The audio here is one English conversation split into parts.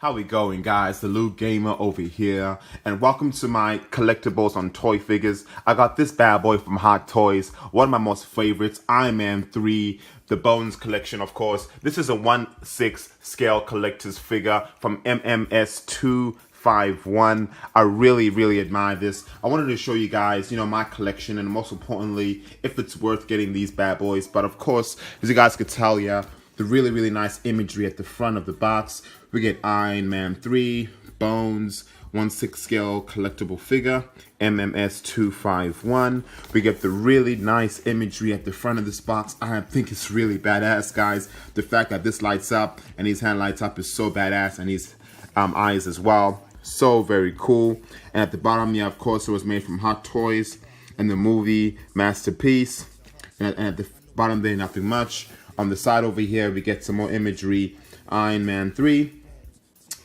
How we going, guys? The Lou Gamer over here, and welcome to my collectibles on toy figures. I got this bad boy from Hot Toys, one of my most favorites, Iron Man 3, the Bones collection, of course. This is a 1/6 scale collector's figure from MMS 251. I really admire this. I wanted to show you guys, my collection, and most importantly, if it's worth getting these bad boys. But of course, as you guys could tell, the really nice imagery at the front of the box. We get Iron Man 3, Bones, 1/6 scale collectible figure, MMS 251. We get the really nice imagery at the front of this box. I think it's really badass, guys. The fact that this lights up and his hand lights up is so badass, and his eyes as well. So very cool. And at the bottom, of course, it was made from Hot Toys and the movie Masterpiece. And at the bottom there, nothing much. On the side over here, we get some more imagery. Iron Man 3,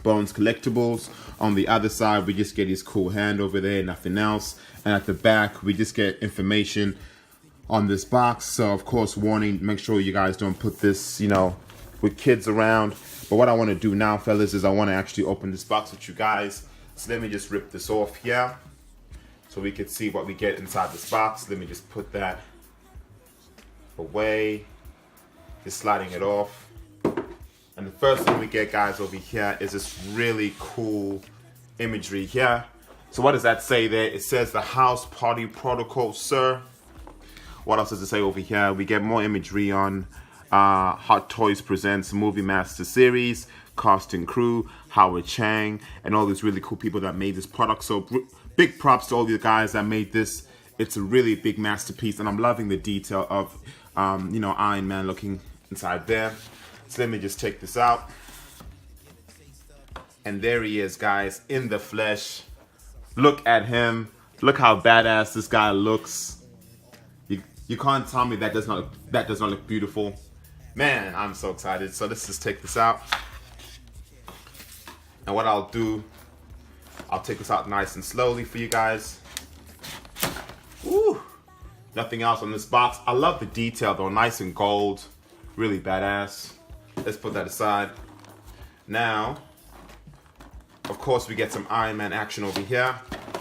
Bones collectibles. On the other side, we just get his cool hand over there, nothing else. And at the back, we just get information on this box. So, of course, warning, make sure you guys don't put this, with kids around. But what I want to do now, fellas, is I want to actually open this box with you guys. So let me just rip this off here so we can see what we get inside this box. Let me just put that away. Just sliding it off. And the first thing we get, guys, over here is this really cool imagery here. So what does that say there? It says the house party protocol, sir. What else does it say over here? We get more imagery on Hot Toys Presents Movie Master Series, cast and crew, Howard Chang, and all these really cool people that made this product. So big props to all you guys that made this. It's a really big masterpiece, and I'm loving the detail of, Iron Man looking inside there. So let me just take this out. And there he is, guys, in the flesh. Look at him. Look how badass this guy looks. You can't tell me that does not look beautiful. Man, I'm so excited. So let's just take this out. And what I'll do, I'll take this out nice and slowly for you guys. Woo! Nothing else on this box. I love the detail though, nice and gold. Really badass. Let's put that aside. Now, of course, we get some Iron Man action over here.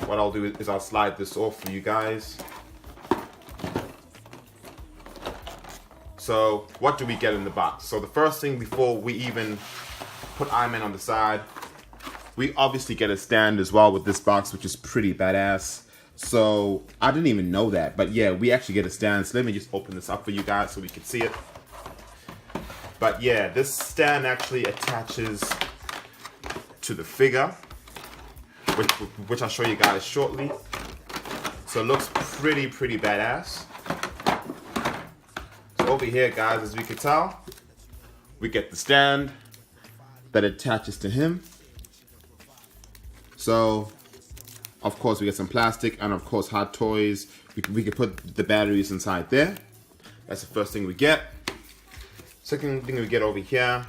What I'll do is I'll slide this off for you guys. So, what do we get in the box? So the first thing before we even put Iron Man on the side, we obviously get a stand as well with this box, which is pretty badass. So, I didn't even know that, but yeah, we actually get a stand. So let me just open this up for you guys so we can see it. But yeah, this stand actually attaches to the figure, which I'll show you guys shortly. So it looks pretty badass. So over here, guys, as we can tell, we get the stand that attaches to him. So, of course, we get some plastic, and of course, Hot Toys. We can put the batteries inside there. That's the first thing we get. Second thing we get over here,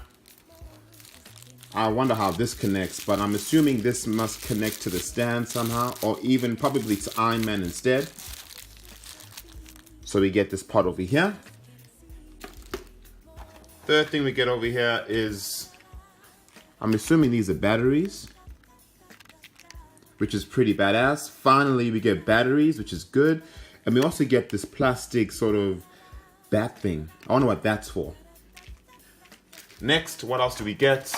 I wonder how this connects, but I'm assuming this must connect to the stand somehow, or even probably to Iron Man instead. So we get this part over here. Third thing we get over here is, I'm assuming these are batteries, which is pretty badass. Finally, we get batteries, which is good. And we also get this plastic sort of bat thing. I wonder what that's for. Next, what else do we get?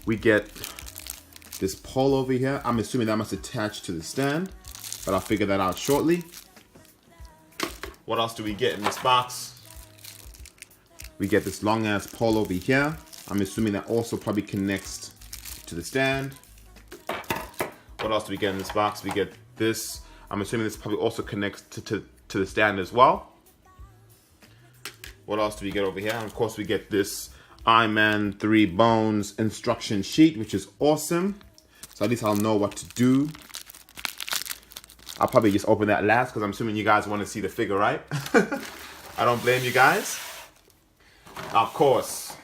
We get this pole over here. I'm assuming that must attach to the stand, but I'll figure that out shortly. What else do we get in this box? We get this long ass pole over here. I'm assuming that also probably connects to the stand. What else do we get in this box? We get this. I'm assuming this probably also connects to the stand as well. What else do we get over here? And of course, we get this Iron Man 3 Bones instruction sheet, which is awesome. So at least I'll know what to do. I'll probably just open that last because I'm assuming you guys want to see the figure, right? I don't blame you guys. Of course,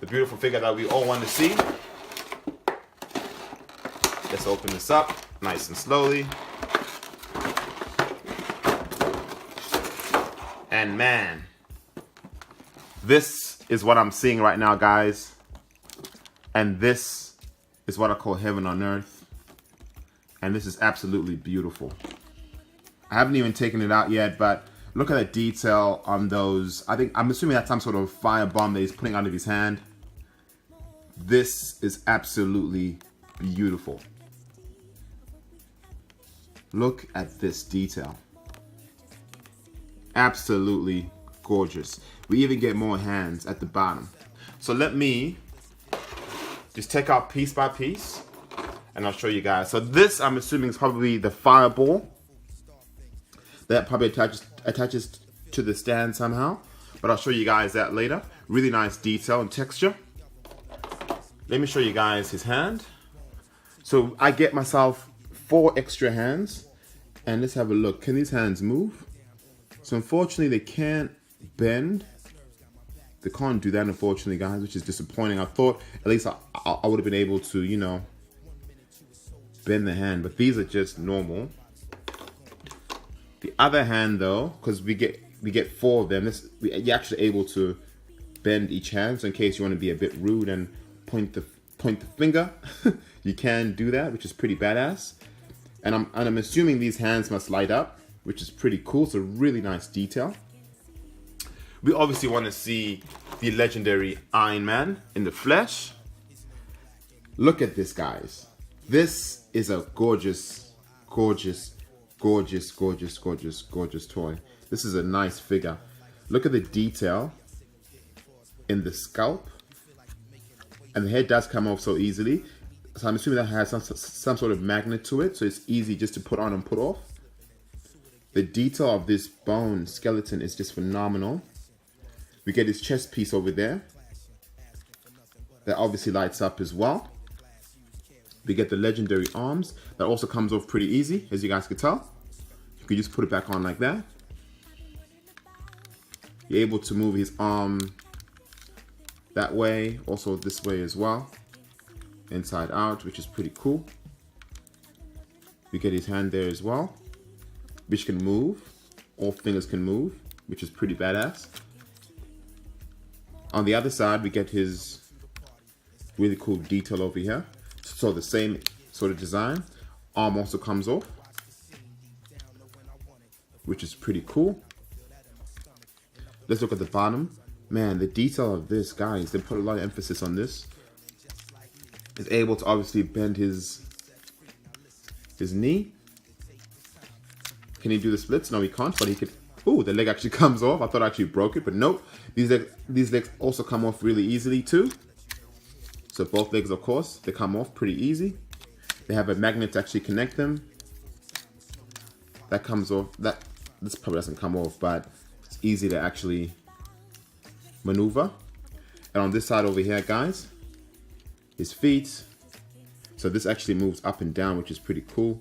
the beautiful figure that we all want to see. Let's open this up nice and slowly. And man, this is what I'm seeing right now, guys. And this is what I call heaven on earth. And this is absolutely beautiful. I haven't even taken it out yet, but look at the detail on those. I'm assuming that's some sort of firebomb that he's putting out of his hand. This is absolutely beautiful. Look at this detail. Absolutely gorgeous. We even get more hands at the bottom. So let me just take out piece by piece and I'll show you guys. So this, I'm assuming, is probably the fireball that probably attaches to the stand somehow, but I'll show you guys that later. Really nice detail and texture. Let me show you guys his hand. So I get myself 4 extra hands, and let's have a look. Can these hands move? So unfortunately they can't bend. They can't do that, unfortunately, guys, which is disappointing. I thought at least I would have been able to, you know, bend the hand, but these are just normal. The other hand, though, because we get 4 of them, you're actually able to bend each hand. So in case you want to be a bit rude and point the finger, you can do that, which is pretty badass. And I'm assuming these hands must light up, which is pretty cool. So really nice detail. We obviously want to see the legendary Iron Man in the flesh. Look at this, guys. This is a gorgeous, gorgeous, gorgeous, gorgeous, gorgeous, gorgeous toy. This is a nice figure. Look at the detail in the scalp. And the head does come off so easily. So I'm assuming that has some sort of magnet to it, so it's easy just to put on and put off. The detail of this bone skeleton is just phenomenal. We get his chest piece over there. That obviously lights up as well. We get the legendary arms. That also comes off pretty easy, as you guys can tell. You can just put it back on like that. You're able to move his arm that way, also this way as well. Inside out, which is pretty cool. We get his hand there as well, which can move. All fingers can move, which is pretty badass. On the other side, we get his really cool detail over here. So the same sort of design. Arm also comes off, which is pretty cool. Let's look at the bottom. Man, the detail of this, guys, they put a lot of emphasis on this. Is able to obviously bend his knee. Can he do the splits? No, he can't, but he could. Ooh, the leg actually comes off. I thought I actually broke it, but nope. These legs also come off really easily too. So both legs, of course, they come off pretty easy. They have a magnet to actually connect them. That comes off. This probably doesn't come off, but it's easy to actually maneuver. And on this side over here, guys, his feet. So this actually moves up and down, which is pretty cool.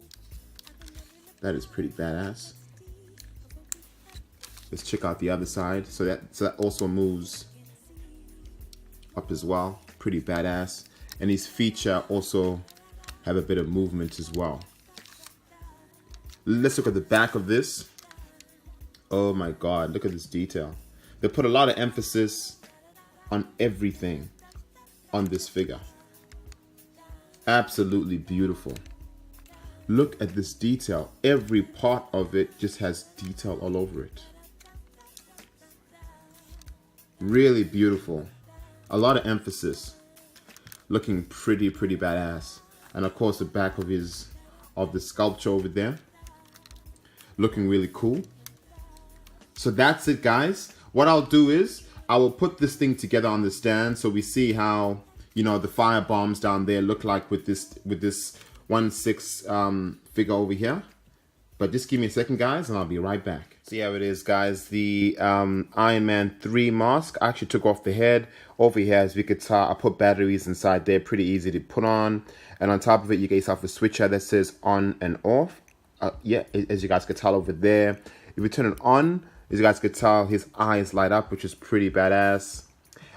That is pretty badass. Let's check out the other side. So that also moves up as well. Pretty badass. And his feet also have a bit of movement as well. Let's look at the back of this. Oh my God, look at this detail. They put a lot of emphasis on everything on this figure. Absolutely beautiful. Look at this detail. Every part of it just has detail all over it. Really beautiful. A lot of emphasis. Looking pretty badass. And of course the back of the sculpture over there. Looking really cool. So that's it, guys. What I'll do is I will put this thing together on the stand so we see how, you know, the fire bombs down there look like with this 1/6 figure over here. But just give me a second, guys, and I'll be right back. So here it is, guys, the Iron Man 3 mask. I actually took off the head. Over here, as we could tell, I put batteries inside there, pretty easy to put on. And on top of it, you get yourself a switcher that says on and off. Yeah, as you guys could tell over there. If you turn it on, as you guys could tell, his eyes light up, which is pretty badass.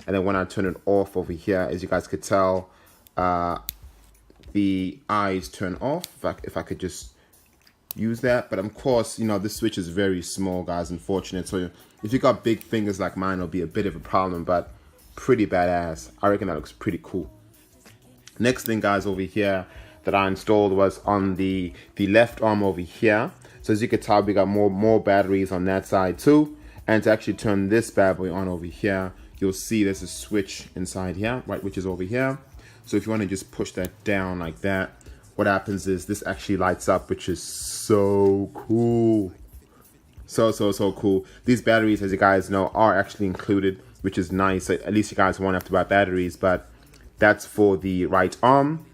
And then when I turn it off over here, as you guys could tell, the eyes turn off. If I could just use that. But of course, you know, this switch is very small, guys, unfortunate. So if you got big fingers like mine, it'll be a bit of a problem, but pretty badass. I reckon that looks pretty cool. Next thing, guys, over here that I installed was on the left arm over here. So as you can tell, we got more batteries on that side too. And to actually turn this bad boy on over here, you'll see there's a switch inside here, right, which is over here. So if you want to just push that down like that, what happens is this actually lights up, which is so cool. So cool. These batteries, as you guys know, are actually included, which is nice. At least you guys won't have to buy batteries, but that's for the right arm.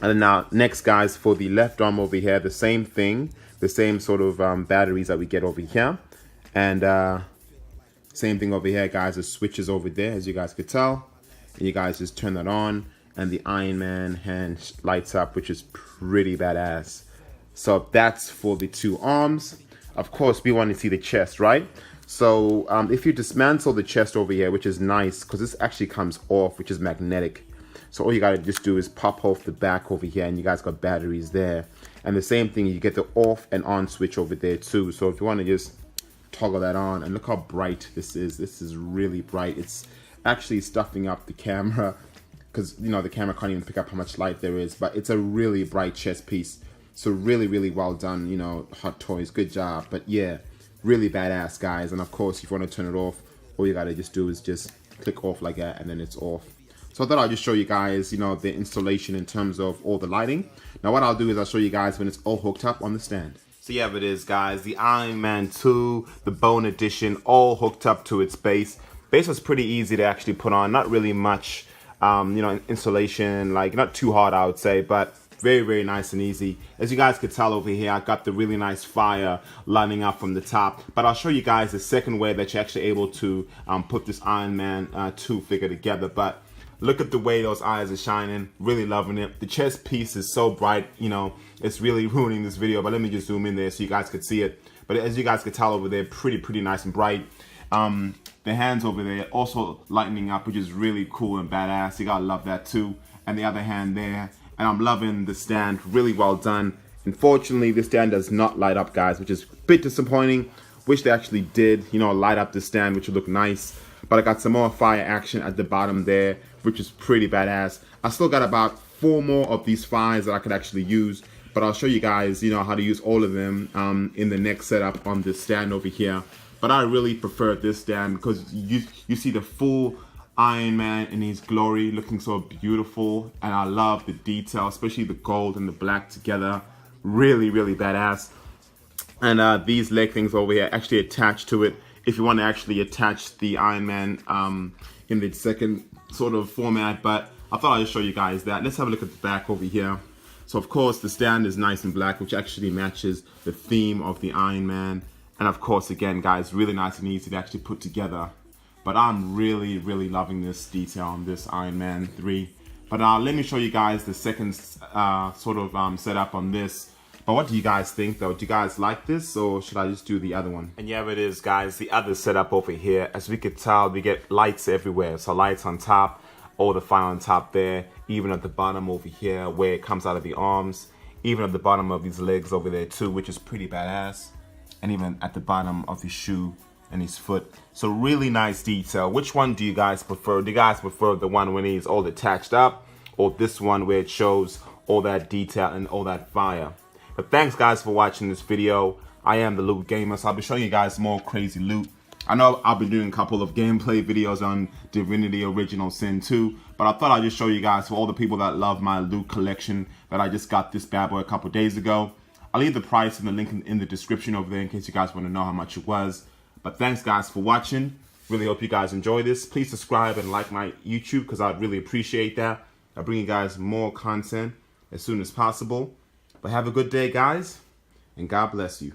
And then now next, guys, for the left arm over here, the same thing, the same sort of batteries that we get over here. And same thing over here, guys, the switch is over there, as you guys could tell. And you guys just turn that on, and the Iron Man hand lights up, which is pretty badass. So that's for the two arms. Of course, we want to see the chest, right? So if you dismantle the chest over here, which is nice, because this actually comes off, which is magnetic. So all you gotta just do is pop off the back over here, and you guys got batteries there. And the same thing, you get the off and on switch over there too. So if you want to just toggle that on, and look how bright this is really bright. It's actually stuffing up the camera, because you know the camera can't even pick up how much light there is, but it's a really bright chest piece. So really well done, you know, Hot Toys, good job. But yeah, really badass, guys. And of course, if you want to turn it off, all you gotta just do is just click off like that, and then it's off. So I thought I'd just show you guys, you know, the installation in terms of all the lighting. Now what I'll do is I'll show you guys when it's all hooked up on the stand. So yeah, it is, guys, the Iron Man 2, the Bone Edition, all hooked up to its base. Base was pretty easy to actually put on, not really much, you know, installation, like not too hard, I would say, but very nice and easy. As you guys could tell over here, I got the really nice fire lining up from the top, but I'll show you guys the second way that you're actually able to put this Iron Man 2 figure together. But look at the way those eyes are shining, really loving it. The chest piece is so bright, you know, it's really ruining this video, but let me just zoom in there so you guys could see it. But as you guys could tell over there, pretty nice and bright. The hands over there also lightening up, which is really cool and badass. You gotta love that too. And the other hand there. And I'm loving the stand, really well done. Unfortunately, this stand does not light up, guys, which is a bit disappointing. Wish they actually did, you know, light up the stand, which would look nice. But I got some more fire action at the bottom there, which is pretty badass. I still got about 4 more of these fires that I could actually use, but I'll show you guys, you know, how to use all of them in the next setup on this stand over here. But I really prefer this stand because you see the full Iron Man in his glory, looking so beautiful, and I love the detail, especially the gold and the black together. Really badass. And these leg things over here actually attach to it if you want to actually attach the Iron Man in the second sort of format. But I thought I'd just show you guys that. Let's have a look at the back over here. So of course the stand is nice and black, which actually matches the theme of the Iron Man. And of course, again, guys, really nice and easy to actually put together. But I'm really loving this detail on this Iron Man 3. But let me show you guys the second sort of setup on this. But what do you guys think, though? Do you guys like this, or should I just do the other one? And yeah, it is, guys, the other setup over here. As we could tell, we get lights everywhere. So lights on top, all the fire on top there, even at the bottom over here where it comes out of the arms, even at the bottom of these legs over there too, which is pretty badass. And even at the bottom of his shoe and his foot. So really nice detail. Which one do you guys prefer? Do you guys prefer the one when he's all attached up, or this one where it shows all that detail and all that fire? But thanks, guys, for watching this video. I am the Loot Gamer, so I'll be showing you guys more crazy loot. I know I'll be doing a couple of gameplay videos on Divinity Original Sin 2, but I thought I'd just show you guys, for all the people that love my loot collection, that I just got this bad boy a couple days ago. I'll leave the price and the link in the description over there in case you guys want to know how much it was. But thanks, guys, for watching. Really hope you guys enjoy this. Please subscribe and like my YouTube, because I'd really appreciate that. I'll bring you guys more content as soon as possible. But have a good day, guys, and God bless you.